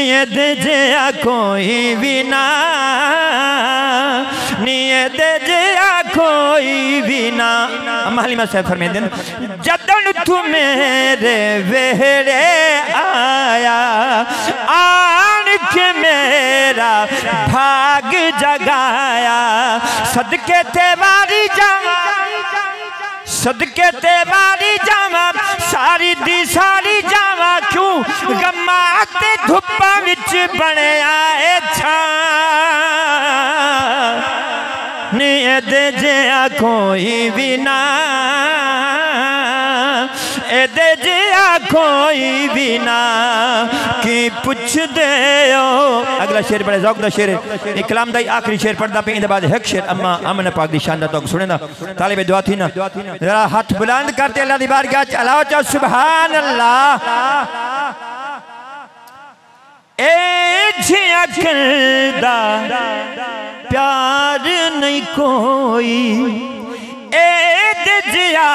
नियत जया कोई भी ना, नियत जया कोई भी ना। अम्मा हलीमा साहब फरमाते हैं जदन तू मेरे वेहड़े आया, आन के मेरा भाग जगाया, सदके तेवारी जावा, सदके तेवारी जावा, सारी दी सारी जावा, क्यों गम्मा ते धुप्पा विच बने आए छा, नियत जया कोई भी ना, एदे जया कोई भी ना कि पुछ दे ओ। अगला शेर बड़े ज़ौक़ दा शेर है, कलाम दा आखिरी शेर पढ़दा पे, इंदे बाद एक शेर अम्मा आमना पाक दी शान दा तो सुने ना। तालिब दुआ थी ना, जरा हाथ बुलंद करते अल्लाह दी बारगाह च अल्लाह च सुभान अल्लाह। ए जिया करदा प्यार नहीं कोई, ए जिया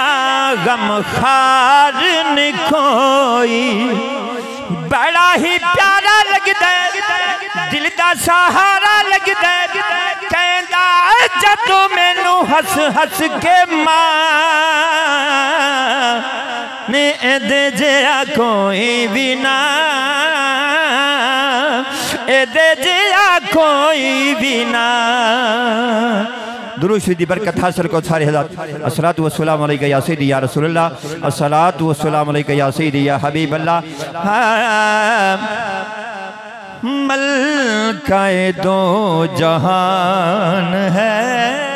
गम खार नहीं कोई, बड़ा ही प्यारा लगदा दिल दा सहारा लगदा, कहंदा जदों मैनू हस हस के मां ने एदे जिया कोई भी ना, एदे जिया कोई भी ना। दुरूद शरीफ दी बरकत हासिल को सारे हज़रात। अस्सलातु वस्सलामु अलैका या सय्यदी या रसूलल्लाह, अस्सलातु वस्सलामु अलैका या सय्यदी या हबीबल्लाह। मलकाए दो जहान है